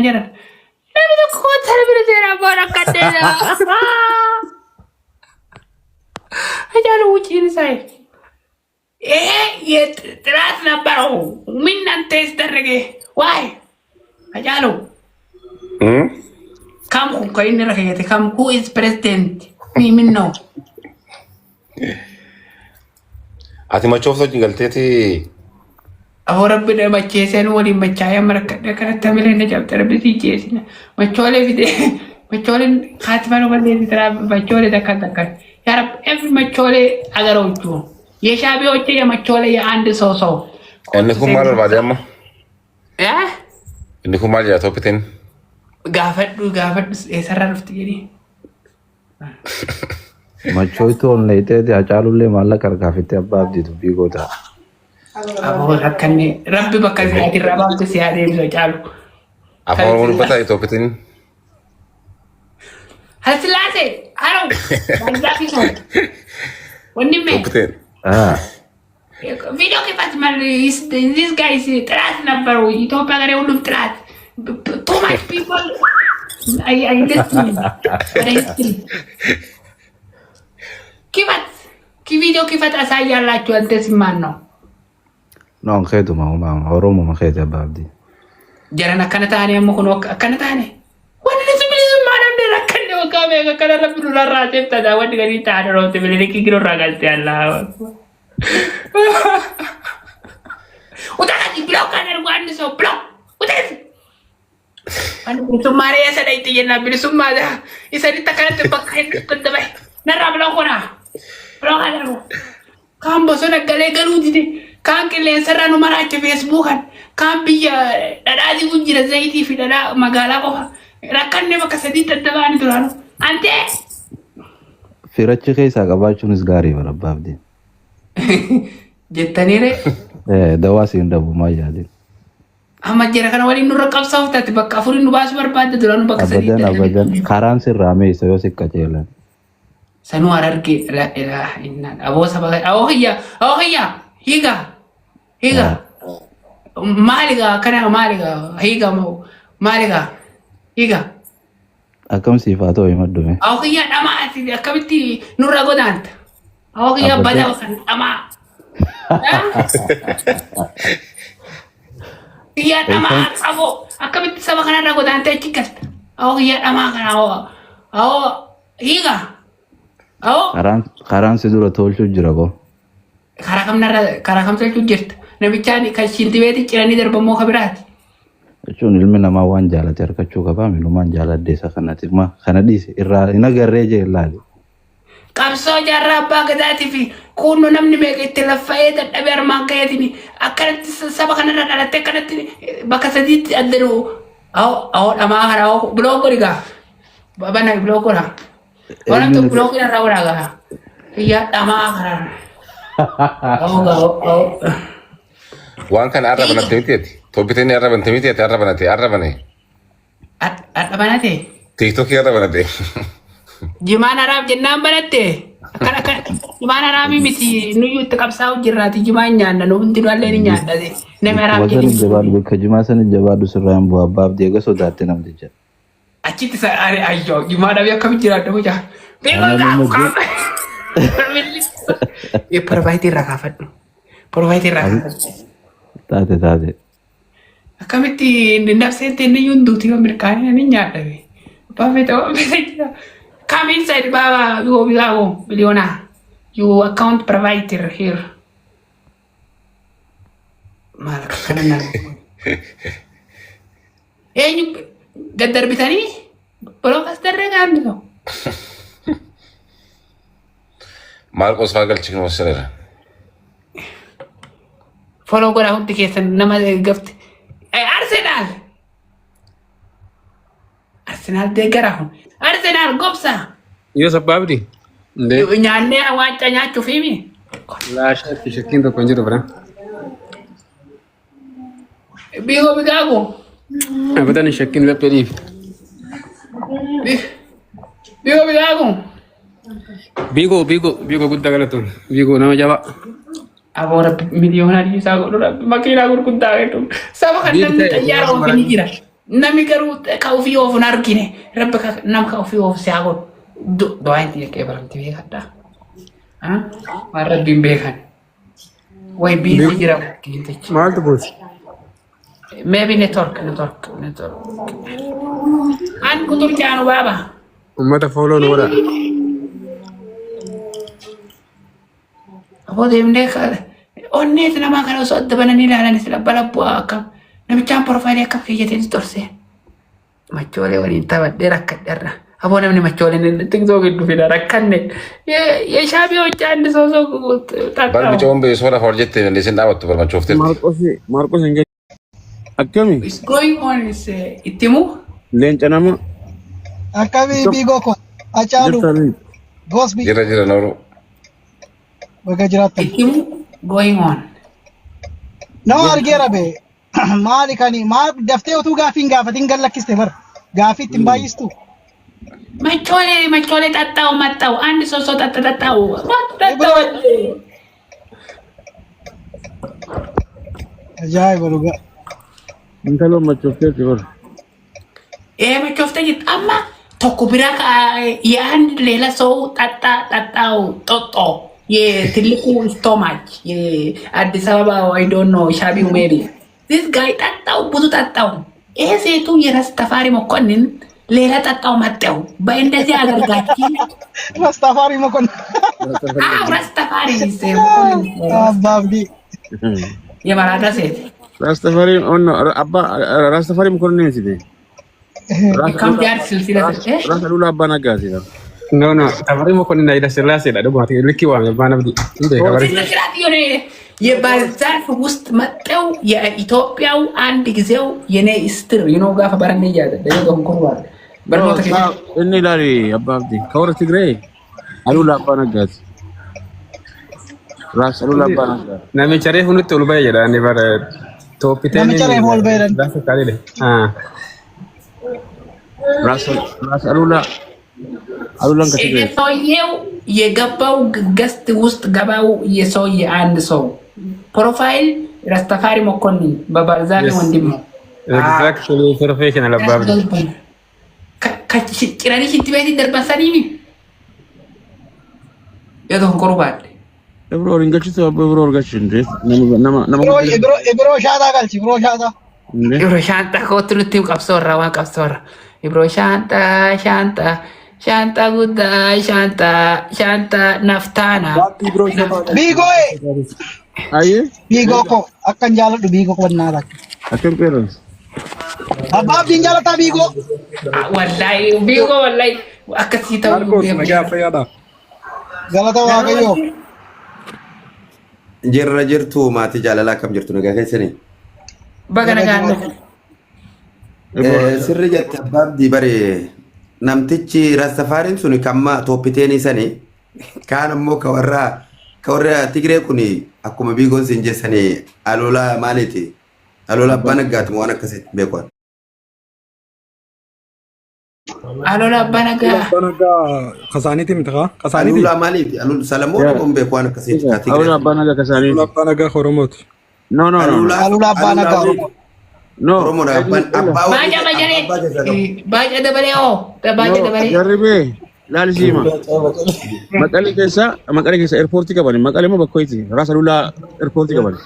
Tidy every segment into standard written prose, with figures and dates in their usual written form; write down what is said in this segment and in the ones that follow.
جرا لا بدك خد سلبي زينا بارك كدنا هجالو وجهي ساي ايه يترات نبرو من انت استرجي واي هجالو كم كوين ركيتي كم who is president مي منو ati machooftu wajjin galteeti أهو ربنا ما تجيسن ولي ما تجايا مركز كانت تعمل هنا جاب ترى بس يجيسنا ما تقولي في ده ما تقولي خاتمة ولا ترى ما تقولي دكان يا رب إف ما تقولي أجروتو يشابي أوتي يا ما تقولي يا عند صوصو إنكم مال بعد يوم إيه إنكم مال يا توبتين غافت إسرار رفتيني Machoito on later the Achalule Malakar Cafete above the Bigota. أبو ركني ربي بكذي هذه الرباب تسيادي بزوجالو أفهم بتاعي توبتين هالسلاسة هلو بعد في صوت ونمي توبتين فيديو كيف أسمع this guy is تراث نبرو يتوقع غير يقولوا تراث too much people I listen كيف فيديو كيف أسايا لا تقول تسمعنه Non credo ma Oromo ma credo ababdi. Jarana kanatane amukuno kanatane. Wani nisubili sumana mdera kande wakame kana rabbiru la rate tada wani gari tada rote bele ki giro ragalte Allah. Utaka di blok kana wani so blok. Utaka. Ani sumare ya sada iti yana bil sumada. Isa di takana te bakhay kunda bay. Narra blok kona. Blok ana. Kambo sona gale galu didi. Kan kile sarano marache Facebookan kan biya dadi wujira zaidi fi dada magala ko rakanne baka sadita tabani durano ante Firachi keessa qabaachuunis gaarii bara abbaabdi. Jettaniire dawaasi hin dhabu maa yaadin. Amma jira kana waliin nurra qabsaa'u taate bakka afurii nu baasu barbaadde durano bakka sadita. Abadan karaan sirraa mee isa yoo siqqaceelan. Sanu ararge la ilaha inna abosa baga hiya higa maliga kana maliga higa mo maliga higa Akkam sifaatoo himadhume. hiya dama ati akabiti nurra godanta hiya bada kan dama hiya dama abo akabiti saba kana ra godanta chikas hiya dama kana higa Karaan si dura tolchuu jira boo. Karaa kam tolchuu jirta namichaani kan shintibeeti ciranii darbamoo kabiraati. Jechuun ilmi namaa waan jaalate harkachuu qabaa minumaan jaaladde isa kanatti kana dhiise irraa hin agarree jee ilaali. Qabsoo jaarraa abbaa gadaatii fi kunnoo namni meeqa itti laffa'ee dadhabee armaan ka'eetiin akkanatti saba kanarra dhalattee akkanatti bakka sadiitti addanuu dhamaa kana biloogo dhigaa bana biloogora wanto biloogo irraa waraagaa iyyaa dhamaa kana. waan kan arrabanate mitiati tobbiteenni arrabante mitiati arrabane tiktok arrabanate jimaan araab jennaan banatte akkana jimaan araabii miti nuyyuu itti qabsaa'u jirraati jimaan nyaanna nu hundi wallee ni nyaadhate nama araab jedhama. Wasan jabaadhu bakka jimaa sana jabaadhu sirraan bu'aa abbaaf deega sodaatte namticha. Achitti ayyoo jimaan dhabii akkamitti jiraadha mucaa. Provide irraa kaafadhu. Taate. Akkamitti nafseetti inni yunduuti yoo mirkaanii ni nyaadhame. Baafeta come inside baba you bilago biliona. You account provider here. Malaka kanana. Eenyu gaddarbitanii bolokas darreegaan no. Marcos Fagalchik masirera. Follow gora hundi keessan nama gafti. Arsenal deegara hun. Arsenal gobsa. Iyo sababdi. Nyaanne waancaa nyaachuuf himi. Laashatti shakkiin tokko hin jiru bira. Bigaago. Abadan shakkiin laphedhiif. Bigaago. Bigo guddaa galatu. Bigo nama jabaa. Aboora miliyoonaa isaa godhudha. Makiinaa gurguddaa hedduun. Saba kan namni xayyaara oofini jira. Nami garuu ka ofii oofu argine rabbi nama ka ofii oofu si haa godhu. Du'aan xiqqee baramti beekadha. Waan rabbiin beekan. Way biizi jira kiintichi. Maaltu buusi? Maybe network. An kutur jaanu baaba. Ummata fooloo nu godha. Aboo deemnee onneeti namaa kana osoo adda bananii ilaalan sila balabbu'aa akkam. Namichaan profaayilii akkam keeyyateen torsee. Machoolee waliin taphadhee rakkadheerra. Aboo namni machooleen tiktoo giddu fida rakkanne. Yeeshaabii hojjaa inni soosoo Bar bicoon beesoo lafa hojjette dandeessin dhaabattu barbaachofte. Maarqos hin akkami? It's going on is ittimu. Leenca nama. Akkami biigoo ko Acaalu Gosbi Jira nooru. bakka jiraattan. Ittimu going on. Nama argeera bee maali kani maal daftee utuu gaaffii hin gaafatin gallakkiste bar gaaffii ittiin baay'istu. Machoolee xaxxaa'u maxxaa'u anni soosoo xaxxaa'u. Ajaa'iba dhugaa. Intalo machoofteeti godha. Machooftee jirti amma tokko biraa yaan leela soo xaxxaa'u xoxxoo. Tiliku stomach. Addis Ababa I don't know Shabi maybe. This guy xaxxaa'u butu xaxxaa'u. Seetu Rastafari Mokonnin leela xaxxaa'u maxxaa'u. Baay'indazi agargaachi. Rastafari Mokon. Rastafari se. Abbaabdi. Yemarada seeti. Rastafari onno abba Rastafari Mokonnin sidi. Kam jaar silsila ta'e. Rasulullah abba nagaasi. No, Tafari Mokonnin na ida sirlaase da dubo ati liki wa abba nabdi. Inde kabari. Silsila yone የባልዛፍ ውስጥ መጠው የኢትዮጵያው አንድ ጊዜው የኔ ስትር ጋፋ በረኔ ያደ ደጎን ኩርባል በርሞተ እኔ ላሪ አባብዲ ከወረ ትግራይ አሉላ አባነጋት ራስ አሉላ አባነጋት ናሜቸሬ ሁንት ኡልባ ይዳ እኔ ባረ ቶፒቴን ናሜቸሬ ሆል በረን ዳስ ካሌለ ራስ አሉላን ከትግራይ ሰውየው የገባው ገስት ውስጥ ገባው የሰውየ አንድ ሰው ፕሮፋይል ረስተፋሪ መኮንን በባልዛፍ ወንድም ኤግዛክትሊ ፕሮፌሽናል አባብዲ ጭራሪ ሽንት ቤት ደርባሳኒሚ የዶን ኮርባል እብሮ ሪንገችቶ እብሮ ርጋች እንዴ እብሮ ሻታ ጋልቺ እብሮ ሻታ ኮትሉቲም ቀብሶራ ዋ ቀብሶራ እብሮ ሻንጣ ጉዳይ ሻንጣ ናፍታና biigoo አይ biigoo ko akkan jaaladhu biigoo ko bannaata አከም ፔረንስ abbaabdiin jaalataa biigoo wallahi akkasii ta'uu galata waaqayyoo jirtu maatii jaalalaa akkam jirtu nagaa keessanii baga nagaan sirri jette abbaabdii bare namtichi Rastafariin suni kamma toppiteenii sani kaan ammoo ka warra Tigree kuni akkuma biigoon siin jessanii alola maaliiti alola abbaa naggaati waan akkasitti beekuun. alola abbaa naggaa kasaaniiti miti kaa kasaaniiti alola maaliiti alola salamoo kun beeku waan akkasitti ka Tigree. alola abbaa naggaa kasaaniiti alola abbaa naggaa Oromooti. no alola abbaa naggaa no Oromoodha abbaa baay'ee dabalee jarribe laalisiima maqalee keessa airportii qabani maqalee moo bakkooti raas alulaa airportii qabani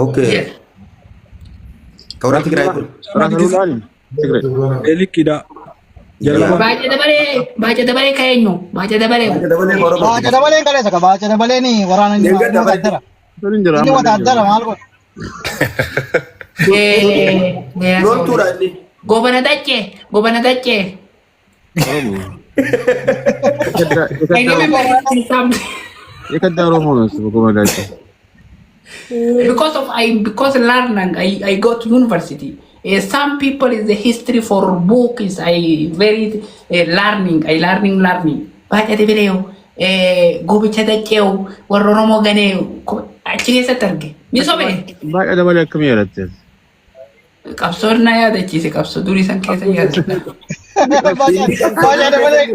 okay ka warra Tigree kun raas alulaani Tigree elikidha baay'ee dabalee ka'eenyu baay'ee dabalee baaca dabaleen kaleessa ka baaca dabaleen waraana inni wataadara inni wataadara maal godha loontuudha inni gobana dacce Ikadda Oromoo nasu goma dace. Because learning, I go to university. Some people is the history for book is I very learning. Baca de video. Gobicha da keu. Waroromo gane. Actually, it's a target. Misobe. Baca da bale kami yaratte. Kapsor na ya da chise kapsor duri san kesa ya. baaca dabalee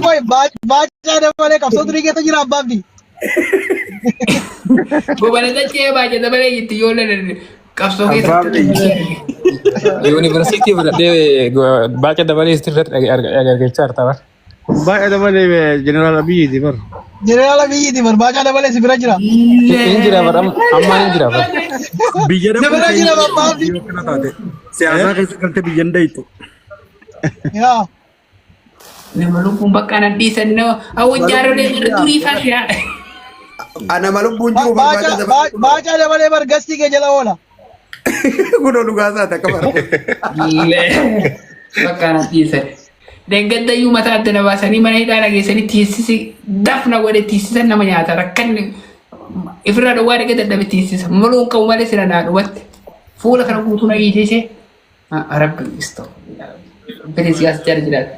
koy baaca dabalee qabsoo durii keessa jira abbaabdi. Gobana dacce baca dabalee itti yoole Qabsoo keessatti. Yuunivarsiitii fudhadhee baacaa dabalee istirratti agargachaa jirta bara. Baay'ee dabalee jeneraal Abiyyiiti bar. Jeneraal Abiyyiiti bar baacaa dabalee si bira jira. Injira bara amma injira bara. Biyya Si bira jira babbaafni. siyaasaa keessa galtee biyyan daytu. Yaa. Nama lubbuun bakka nan dhiisan nama hawwan jaarolee irra durii faashaa. Ana malubbuun jiru barbaacha dabalee. Baacaa dabalee bar gastii kee jala oola. Kunoo dhugaasaa takka bara. Bakka nan dhiisan. Deeggaddayyuu mataa adda na baasanii mana hidhaa dhageessanii tiisisi dafna godhe tiisisan nama nyaata rakkanni ifirraa dhowwaa dhaqee dadhabe tiisisa maluun qabu malee sira naa dhumatti fuula kana guutuu na hiitee Rabbi istoo. Bini siyaasa jala jiraatu.